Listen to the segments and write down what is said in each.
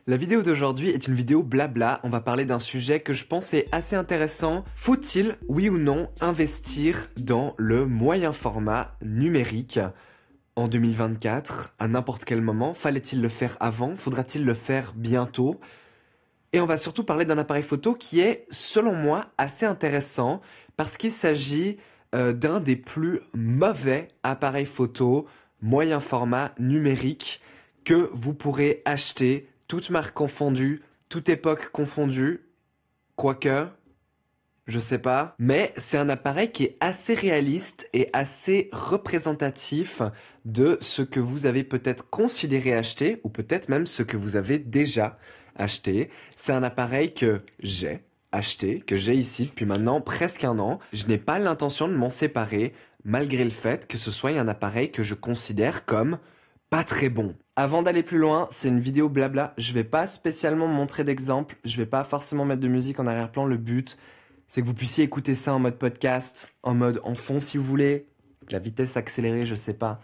La vidéo d'aujourd'hui est une vidéo blabla, on va parler d'un sujet que je pense est assez intéressant. Faut-il, oui ou non, investir dans le moyen format numérique en 2024, à n'importe quel moment? Fallait-il le faire avant? Faudra-t-il le faire bientôt? Et on va surtout parler d'un appareil photo qui est, selon moi, assez intéressant parce qu'il s'agit d'un des plus mauvais appareils photo moyen format numérique que vous pourrez acheter, toute marque confondue, toute époque confondue, quoique, je sais pas. Mais c'est un appareil qui est assez réaliste et assez représentatif de ce que vous avez peut-être considéré acheter ou peut-être même ce que vous avez déjà acheté. C'est un appareil que j'ai acheté, que j'ai ici depuis maintenant presque un an. Je n'ai pas l'intention de m'en séparer malgré le fait que ce soit un appareil que je considère comme pas très bon. Avant d'aller plus loin, c'est une vidéo blabla. Je vais pas spécialement montrer d'exemple. Je vais pas forcément mettre de musique en arrière-plan. Le but, c'est que vous puissiez écouter ça en mode podcast, en mode en fond si vous voulez, la vitesse accélérée, je sais pas.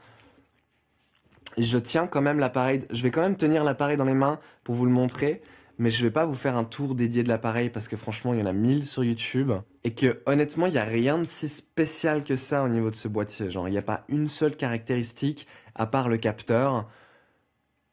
Je tiens quand même l'appareil, je vais quand même tenir l'appareil dans les mains pour vous le montrer, mais je vais pas vous faire un tour dédié de l'appareil parce que franchement, il y en a 1000 sur YouTube et que honnêtement, il y a rien de si spécial que ça au niveau de ce boîtier. Genre, il n'y a pas une seule caractéristique à part le capteur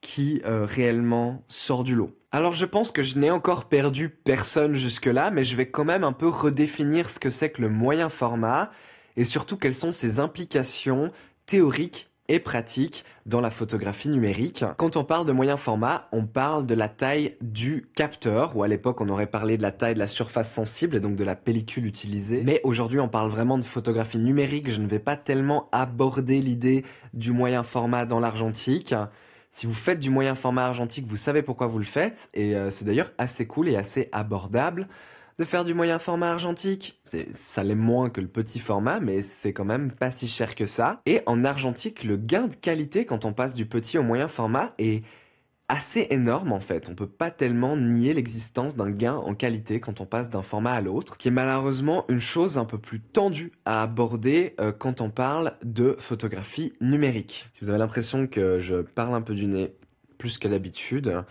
qui réellement sort du lot. Alors je pense que je n'ai encore perdu personne jusque-là, mais je vais quand même un peu redéfinir ce que c'est que le moyen format et surtout quelles sont ses implications théoriques et pratiques dans la photographie numérique. Quand on parle de moyen format, on parle de la taille du capteur, ou à l'époque on aurait parlé de la taille de la surface sensible et donc de la pellicule utilisée. Mais aujourd'hui on parle vraiment de photographie numérique, je ne vais pas tellement aborder l'idée du moyen format dans l'argentique. Si vous faites du moyen format argentique, vous savez pourquoi vous le faites, et c'est d'ailleurs assez cool et assez abordable de faire du moyen format argentique. Ça l'est moins que le petit format, mais c'est quand même pas si cher que ça. Et en argentique, le gain de qualité quand on passe du petit au moyen format est assez énorme en fait. On peut pas tellement nier l'existence d'un gain en qualité quand on passe d'un format à l'autre, qui est malheureusement une chose un peu plus tendue à aborder quand on parle de photographie numérique. Si vous avez l'impression que je parle un peu du nez plus qu'à d'habitude,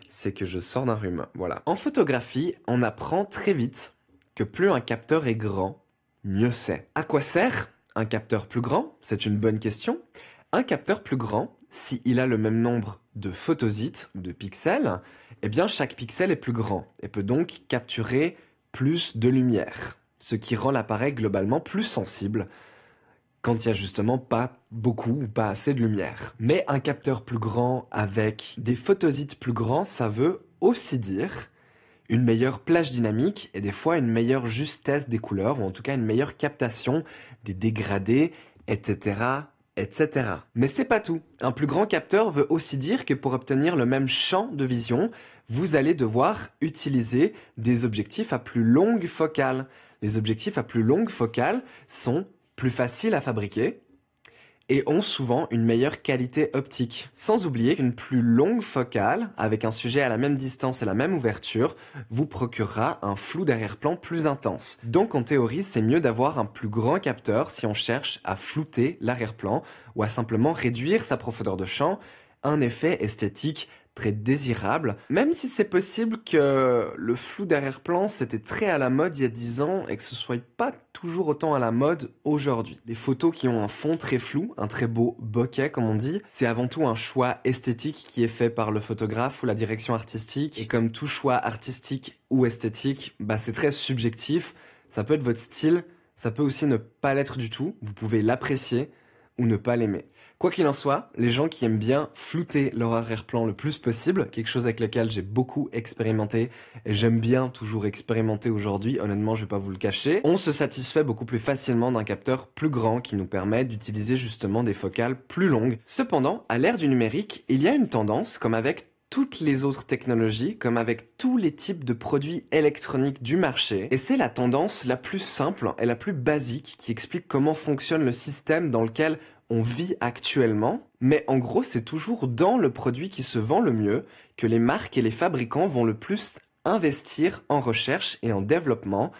c'est que je sors d'un rhume. Voilà. En photographie, on apprend très vite que plus un capteur est grand, mieux c'est. À quoi sert un capteur plus grand? C'est une bonne question. Un capteur plus grand, s'il a le même nombre de photosites, de pixels, eh bien chaque pixel est plus grand et peut donc capturer plus de lumière, ce qui rend l'appareil globalement plus sensible quand il y a justement pas beaucoup ou pas assez de lumière. Mais un capteur plus grand avec des photosites plus grands, ça veut aussi dire une meilleure plage dynamique et des fois une meilleure justesse des couleurs, ou en tout cas une meilleure captation des dégradés, etc. etc. Mais c'est pas tout. Un plus grand capteur veut aussi dire que pour obtenir le même champ de vision, vous allez devoir utiliser des objectifs à plus longue focale. Les objectifs à plus longue focale sont plus faciles à fabriquer et ont souvent une meilleure qualité optique. Sans oublier qu'une plus longue focale, avec un sujet à la même distance et la même ouverture, vous procurera un flou d'arrière-plan plus intense. Donc en théorie, c'est mieux d'avoir un plus grand capteur si on cherche à flouter l'arrière-plan ou à simplement réduire sa profondeur de champ, un effet esthétique très désirable, même si c'est possible que le flou d'arrière-plan c'était très à la mode il y a 10 ans et que ce soit pas toujours autant à la mode aujourd'hui. Les photos qui ont un fond très flou, un très beau bokeh comme on dit, c'est avant tout un choix esthétique qui est fait par le photographe ou la direction artistique, et comme tout choix artistique ou esthétique, c'est très subjectif, ça peut être votre style, ça peut aussi ne pas l'être du tout, vous pouvez l'apprécier ou ne pas l'aimer. Quoi qu'il en soit, les gens qui aiment bien flouter leur arrière-plan le plus possible, quelque chose avec lequel j'ai beaucoup expérimenté, et j'aime bien toujours expérimenter aujourd'hui, honnêtement je vais pas vous le cacher, on se satisfait beaucoup plus facilement d'un capteur plus grand qui nous permet d'utiliser justement des focales plus longues. Cependant, à l'ère du numérique, il y a une tendance, comme avec toutes les autres technologies, comme avec tous les types de produits électroniques du marché, et c'est la tendance la plus simple et la plus basique qui explique comment fonctionne le système dans lequel on vit actuellement, mais en gros c'est toujours dans le produit qui se vend le mieux que les marques et les fabricants vont le plus investir en recherche et en développement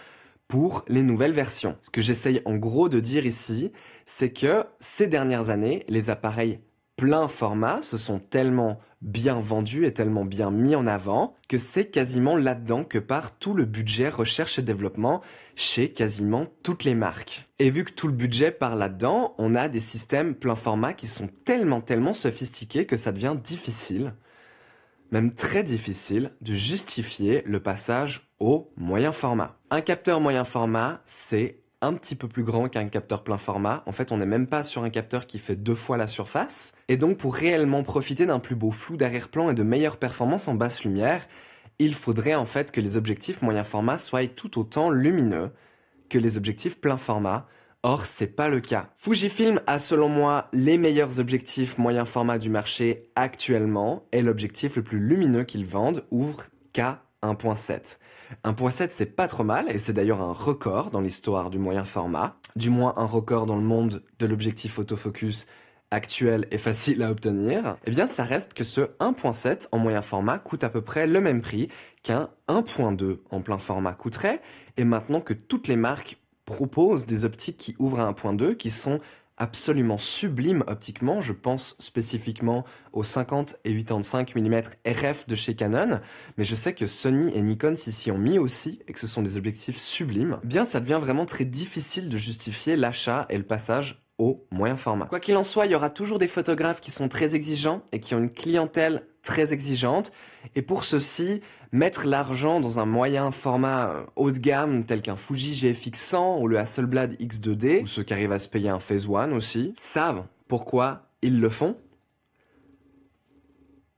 pour les nouvelles versions. Ce que j'essaye en gros de dire ici, c'est que ces dernières années, les appareils plein format se sont tellement bien vendus et tellement bien mis en avant que c'est quasiment là-dedans que part tout le budget recherche et développement chez quasiment toutes les marques. Et vu que tout le budget part là-dedans, on a des systèmes plein format qui sont tellement sophistiqués que ça devient difficile, même très difficile, de justifier le passage au moyen format. Un capteur moyen format, c'est un petit peu plus grand qu'un capteur plein format. En fait, on n'est même pas sur un capteur qui fait 2 fois la surface. Et donc, pour réellement profiter d'un plus beau flou d'arrière-plan et de meilleures performances en basse lumière, il faudrait en fait que les objectifs moyen format soient tout autant lumineux que les objectifs plein format. Or, c'est pas le cas. Fujifilm a selon moi les meilleurs objectifs moyen format du marché actuellement et l'objectif le plus lumineux qu'ils vendent ouvre qu'à 1.7. 1.7 c'est pas trop mal et c'est d'ailleurs un record dans l'histoire du moyen format, du moins un record dans le monde de l'objectif autofocus actuel et facile à obtenir. Eh bien ça reste que ce 1.7 en moyen format coûte à peu près le même prix qu'un 1.2 en plein format coûterait, et maintenant que toutes les marques proposent des optiques qui ouvrent à 1.2 qui sont absolument sublimes optiquement. Je pense spécifiquement aux 50 et 85 mm RF de chez Canon, mais je sais que Sony et Nikon s'y ont mis aussi et que ce sont des objectifs sublimes. Bien, ça devient vraiment très difficile de justifier l'achat et le passage au moyen format. Quoi qu'il en soit, il y aura toujours des photographes qui sont très exigeants et qui ont une clientèle très exigeante. Et pour ceux-ci, mettre l'argent dans un moyen format haut de gamme tel qu'un Fuji GFX 100 ou le Hasselblad X2D, ou ceux qui arrivent à se payer un Phase One aussi, savent pourquoi ils le font.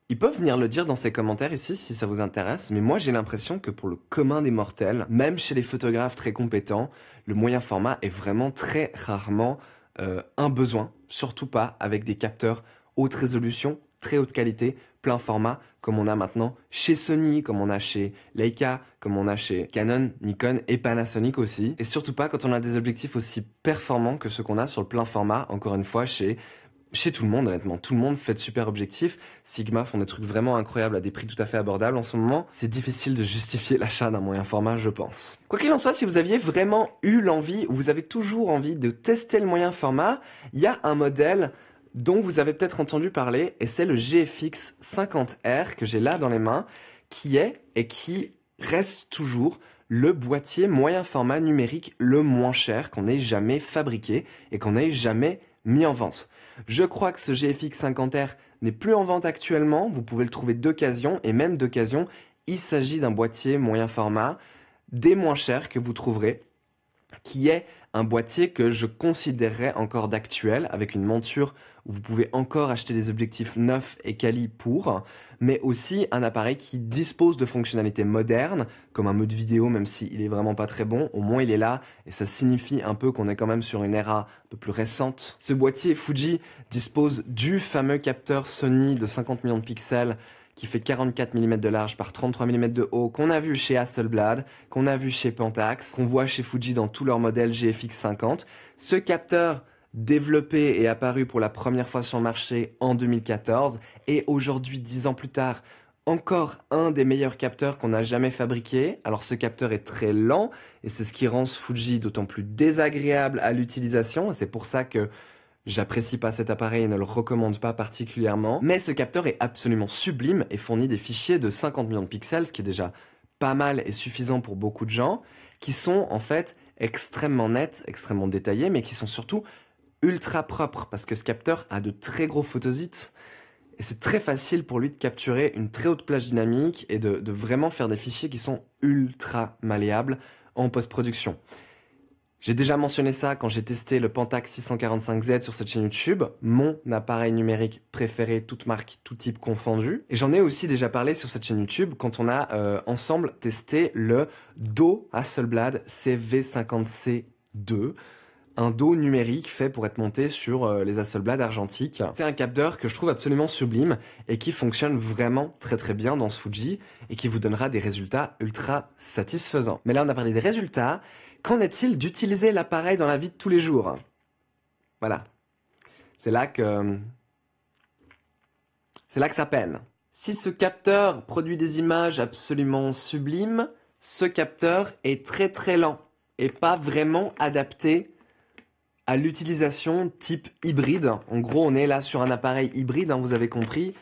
Ils peuvent venir le dire dans ces commentaires ici si ça vous intéresse, mais moi j'ai l'impression que pour le commun des mortels, même chez les photographes très compétents, le moyen format est vraiment très rarement un besoin, surtout pas avec des capteurs haute résolution, très haute qualité, plein format, comme on a maintenant chez Sony, comme on a chez Leica, comme on a chez Canon, Nikon et Panasonic aussi. Et surtout pas quand on a des objectifs aussi performants que ceux qu'on a sur le plein format, encore une fois, chez tout le monde, honnêtement. Tout le monde fait de super objectifs. Sigma font des trucs vraiment incroyables à des prix tout à fait abordables en ce moment. C'est difficile de justifier l'achat d'un moyen format, je pense. Quoi qu'il en soit, si vous aviez vraiment eu l'envie, ou vous avez toujours envie de tester le moyen format, il y a un modèle dont vous avez peut-être entendu parler, et c'est le GFX 50R que j'ai là dans les mains, qui est et qui reste toujours le boîtier moyen format numérique le moins cher qu'on ait jamais fabriqué et qu'on ait jamais mis en vente. Je crois que ce GFX 50R n'est plus en vente actuellement, vous pouvez le trouver d'occasion, et même d'occasion, il s'agit d'un boîtier moyen format des moins chers que vous trouverez, qui est un boîtier que je considérerais encore d'actuel, avec une monture où vous pouvez encore acheter des objectifs neufs et quali pour, mais aussi un appareil qui dispose de fonctionnalités modernes, comme un mode vidéo, même s'il est vraiment pas très bon, au moins il est là, et ça signifie un peu qu'on est quand même sur une ère un peu plus récente. Ce boîtier Fuji dispose du fameux capteur Sony de 50 millions de pixels, qui fait 44 mm de large par 33 mm de haut, qu'on a vu chez Hasselblad, qu'on a vu chez Pentax, qu'on voit chez Fuji dans tous leurs modèles GFX 50. Ce capteur développé et apparu pour la première fois sur le marché en 2014, et aujourd'hui, 10 ans plus tard, encore un des meilleurs capteurs qu'on a jamais fabriqué. Alors ce capteur est très lent, et c'est ce qui rend ce Fuji d'autant plus désagréable à l'utilisation, et c'est pour ça que j'apprécie pas cet appareil et ne le recommande pas particulièrement, mais ce capteur est absolument sublime et fournit des fichiers de 50 millions de pixels, ce qui est déjà pas mal et suffisant pour beaucoup de gens, qui sont en fait extrêmement nets, extrêmement détaillés, mais qui sont surtout ultra propres, parce que ce capteur a de très gros photosites, et c'est très facile pour lui de capturer une très haute plage dynamique et de vraiment faire des fichiers qui sont ultra malléables en post-production. J'ai déjà mentionné ça quand j'ai testé le Pentax 645Z sur cette chaîne YouTube, mon appareil numérique préféré, toute marque, tout type confondu. Et j'en ai aussi déjà parlé sur cette chaîne YouTube quand on a ensemble testé le Do Hasselblad CV50C2, un dos numérique fait pour être monté sur les Hasselblad argentiques. C'est un capteur que je trouve absolument sublime et qui fonctionne vraiment très très bien dans ce Fuji et qui vous donnera des résultats ultra satisfaisants. Mais là on a parlé des résultats. Qu'en est-il d'utiliser l'appareil dans la vie de tous les jours? Voilà. C'est là que ça peine. Si ce capteur produit des images absolument sublimes, ce capteur est très très lent et pas vraiment adapté à l'utilisation type hybride. En gros, on est là sur un appareil hybride, hein, vous avez compris.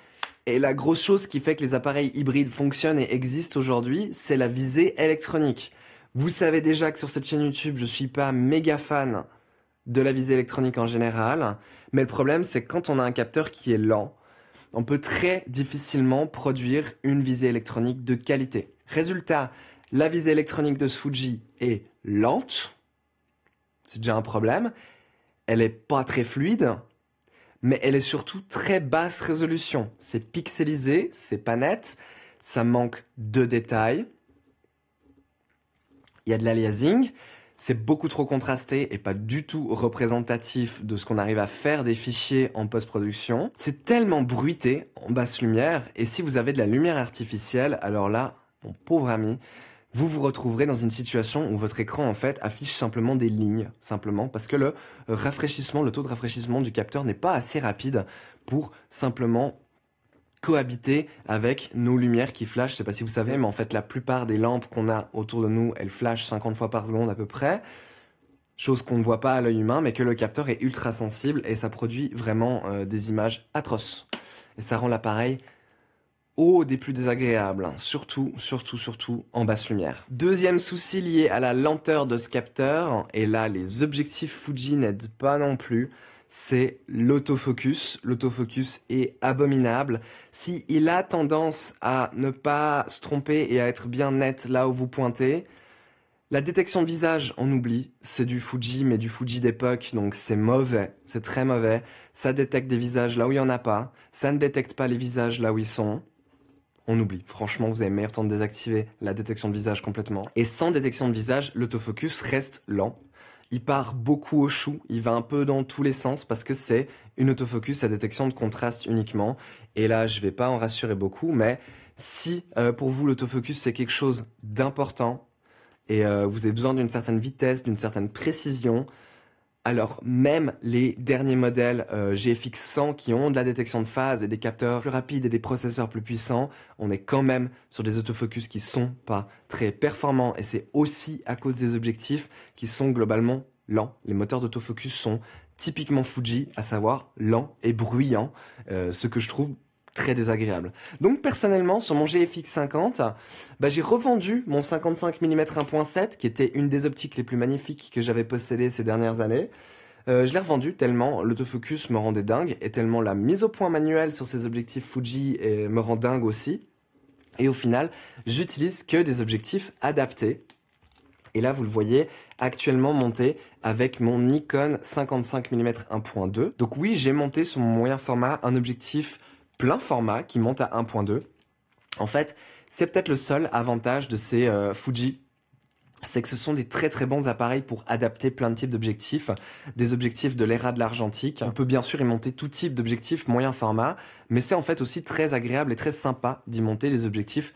Et la grosse chose qui fait que les appareils hybrides fonctionnent et existent aujourd'hui, c'est la visée électronique. Vous savez déjà que sur cette chaîne YouTube, je suis pas méga fan de la visée électronique en général, mais le problème c'est que quand on a un capteur qui est lent, on peut très difficilement produire une visée électronique de qualité. Résultat, la visée électronique de ce Fuji est lente, c'est déjà un problème, elle est pas très fluide, mais elle est surtout très basse résolution. C'est pixelisé, c'est pas net, ça manque de détails. Il y a de l'aliasing, c'est beaucoup trop contrasté et pas du tout représentatif de ce qu'on arrive à faire des fichiers en post-production. C'est tellement bruité en basse lumière, et si vous avez de la lumière artificielle, alors là, mon pauvre ami, vous vous retrouverez dans une situation où votre écran en fait affiche simplement des lignes, simplement parce que le rafraîchissement, le taux de rafraîchissement du capteur n'est pas assez rapide pour simplement cohabiter avec nos lumières qui flashent. Je sais pas si vous savez, mais en fait la plupart des lampes qu'on a autour de nous, elles flashent 50 fois par seconde à peu près, chose qu'on ne voit pas à l'œil humain, mais que le capteur est ultra sensible et ça produit vraiment des images atroces. Et ça rend l'appareil des plus désagréables, hein. Surtout en basse lumière. Deuxième souci lié à la lenteur de ce capteur, et là les objectifs Fuji n'aident pas non plus, c'est l'autofocus. L'autofocus est abominable. Si il a tendance à ne pas se tromper et à être bien net là où vous pointez, la détection de visage, on oublie, c'est du Fuji, mais du Fuji d'époque, donc c'est mauvais, c'est très mauvais. Ça détecte des visages là où il n'y en a pas, ça ne détecte pas les visages là où ils sont. On oublie. Franchement, vous avez meilleur temps de désactiver la détection de visage complètement. Et sans détection de visage, l'autofocus reste lent. Il part beaucoup au chou, il va un peu dans tous les sens parce que c'est une autofocus à détection de contraste uniquement. Et là, je vais pas en rassurer beaucoup, mais si pour vous l'autofocus c'est quelque chose d'important et vous avez besoin d'une certaine vitesse, d'une certaine précision, alors même les derniers modèles GFX 100 qui ont de la détection de phase et des capteurs plus rapides et des processeurs plus puissants, on est quand même sur des autofocus qui sont pas très performants, et c'est aussi à cause des objectifs qui sont globalement lents. Les moteurs d'autofocus sont typiquement Fuji, à savoir lents et bruyants, ce que je trouve très désagréable. Donc personnellement, sur mon GFX 50, j'ai revendu mon 55 mm 1.7, qui était une des optiques les plus magnifiques que j'avais possédées ces dernières années. Je l'ai revendu tellement l'autofocus me rendait dingue, et tellement la mise au point manuelle sur ces objectifs Fuji me rend dingue aussi. Et au final, j'utilise que des objectifs adaptés. Et là, vous le voyez, actuellement monté avec mon Nikon 55 mm 1.2. Donc oui, j'ai monté sur mon moyen format un objectif plein format qui monte à 1.2. En fait, c'est peut-être le seul avantage de ces Fuji, c'est que ce sont des très très bons appareils pour adapter plein de types d'objectifs, des objectifs de l'ère de l'argentique. On peut bien sûr y monter tout type d'objectifs moyen format, mais c'est en fait aussi très agréable et très sympa d'y monter des objectifs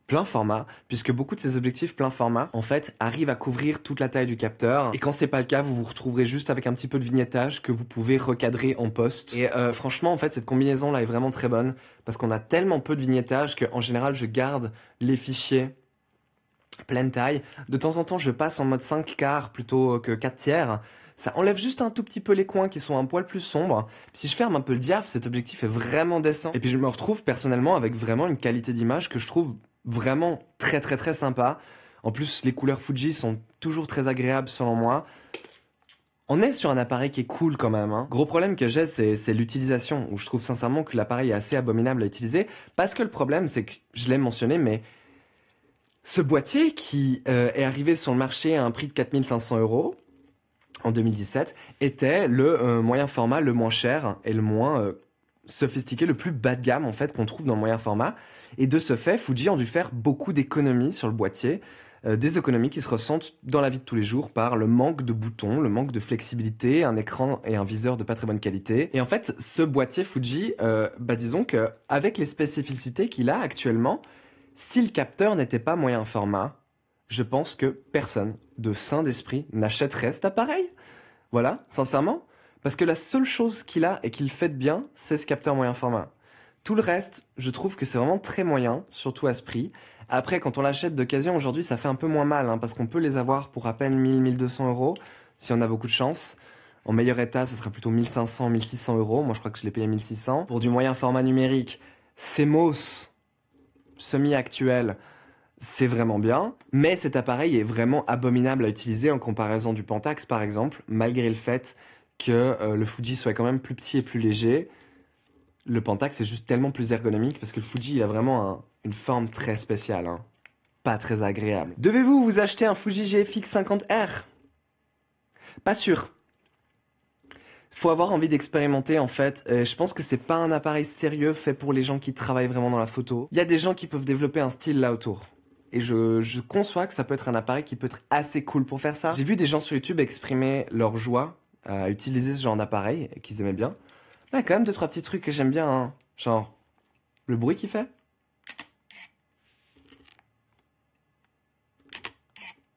plein format, puisque beaucoup de ces objectifs plein format, en fait, arrivent à couvrir toute la taille du capteur. Et quand c'est pas le cas, vous vous retrouverez juste avec un petit peu de vignettage que vous pouvez recadrer en post. Et franchement, en fait, cette combinaison-là est vraiment très bonne, parce qu'on a tellement peu de vignettage qu'en général, je garde les fichiers pleine taille. De temps en temps, je passe en mode 5 quarts plutôt que 4 tiers. Ça enlève juste un tout petit peu les coins qui sont un poil plus sombres. Puis si je ferme un peu le diaph, cet objectif est vraiment décent. Et puis je me retrouve personnellement avec vraiment une qualité d'image que je trouve vraiment très très très sympa. En plus, les couleurs Fuji sont toujours très agréables selon moi. On est sur un appareil qui est cool quand même, hein. Gros problème que j'ai, c'est l'utilisation, où je trouve sincèrement que l'appareil est assez abominable à utiliser. Parce que le problème, c'est que, je l'ai mentionné, mais ce boîtier qui est arrivé sur le marché à un prix de 4 500 € en 2017 était le moyen format le moins cher et le moins sophistiqué, le plus bas de gamme en fait qu'on trouve dans le moyen format. Et de ce fait, Fuji ont dû faire beaucoup d'économies sur le boîtier, des économies qui se ressentent dans la vie de tous les jours par le manque de boutons, le manque de flexibilité, un écran et un viseur de pas très bonne qualité. Et en fait, ce boîtier Fuji, disons que avec les spécificités qu'il a actuellement, si le capteur n'était pas moyen format, je pense que personne de sain d'esprit n'achèterait cet appareil. Voilà, sincèrement. Parce que la seule chose qu'il a et qu'il fait de bien, c'est ce capteur moyen format. Tout le reste, je trouve que c'est vraiment très moyen, surtout à ce prix. Après, quand on l'achète d'occasion aujourd'hui, ça fait un peu moins mal, hein, parce qu'on peut les avoir pour à peine 1000-1200 €, si on a beaucoup de chance. En meilleur état, ce sera plutôt 1500, 1600 euros. Moi, je crois que je l'ai payé 1600. Pour du moyen format numérique, CMOS semi-actuel, c'est vraiment bien. Mais cet appareil est vraiment abominable à utiliser en comparaison du Pentax, par exemple, malgré le fait que le Fuji soit quand même plus petit et plus léger. Le Pentax est juste tellement plus ergonomique parce que le Fuji, il a vraiment une forme très spéciale, hein. Pas très agréable. Devez-vous vous acheter un Fuji GFX 50R? Pas sûr. Faut avoir envie d'expérimenter en fait. Je pense que c'est pas un appareil sérieux fait pour les gens qui travaillent vraiment dans la photo. Il y a des gens qui peuvent développer un style là autour. Et je conçois que ça peut être un appareil qui peut être assez cool pour faire ça. J'ai vu des gens sur YouTube exprimer leur joie à utiliser ce genre d'appareil et qu'ils aimaient bien. Ouais, quand même 2-3 petits trucs que j'aime bien, hein. Genre le bruit qu'il fait.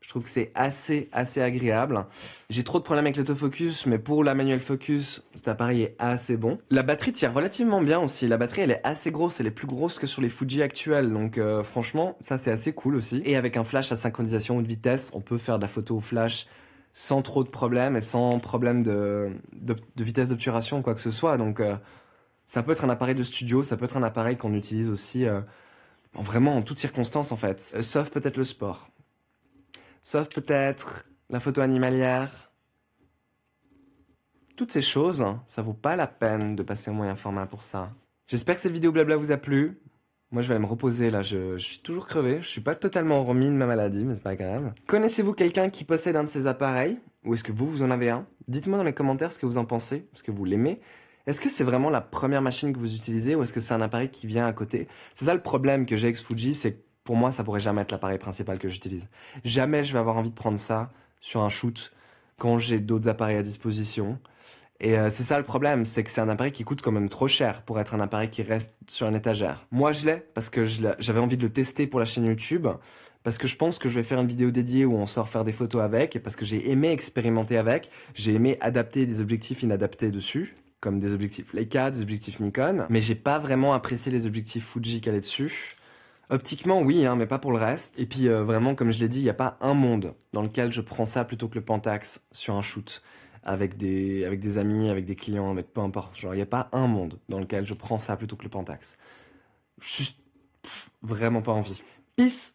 Je trouve que c'est assez agréable. J'ai trop de problèmes avec l'autofocus, mais pour la manual focus, cet appareil est assez bon. La batterie tire relativement bien aussi. La batterie, elle est assez grosse, elle est plus grosse que sur les Fuji actuels, donc franchement, ça c'est assez cool aussi. Et avec un flash à synchronisation haute vitesse, on peut faire de la photo au flash sans trop de problèmes et sans problème de vitesse d'obturation ou quoi que ce soit. Donc ça peut être un appareil de studio, ça peut être un appareil qu'on utilise aussi vraiment en toutes circonstances en fait. Sauf peut-être le sport. Sauf peut-être la photo animalière. Toutes ces choses, ça vaut pas la peine de passer au moyen format pour ça. J'espère que cette vidéo blabla vous a plu. Moi, je vais aller me reposer là. Je suis toujours crevé. Je suis pas totalement remis de ma maladie, mais c'est pas grave. Connaissez-vous quelqu'un qui possède un de ces appareils? Ou est-ce que vous en avez un? Dites-moi dans les commentaires ce que vous en pensez. Est-ce que vous l'aimez? Est-ce que c'est vraiment la première machine que vous utilisez ou est-ce que c'est un appareil qui vient à côté? C'est ça le problème que j'ai avec ce Fuji, c'est que pour moi, ça pourrait jamais être l'appareil principal que j'utilise. Jamais je vais avoir envie de prendre ça sur un shoot quand j'ai d'autres appareils à disposition. Et c'est ça le problème, c'est que c'est un appareil qui coûte quand même trop cher pour être un appareil qui reste sur une étagère. Moi, je l'ai parce que j'avais envie de le tester pour la chaîne YouTube, parce que je pense que je vais faire une vidéo dédiée où on sort faire des photos avec, et parce que j'ai aimé expérimenter avec, j'ai aimé adapter des objectifs inadaptés dessus, comme des objectifs Leica, des objectifs Nikon, mais j'ai pas vraiment apprécié les objectifs Fuji qu'elle est dessus. Optiquement, oui, hein, mais pas pour le reste. Et puis, vraiment, comme je l'ai dit, il n'y a pas un monde dans lequel je prends ça plutôt que le Pentax sur un shoot. Avec des amis, avec des clients, avec peu importe. Genre, il n'y a pas un monde dans lequel je prends ça plutôt que le Pentax. Juste, vraiment pas envie. Peace!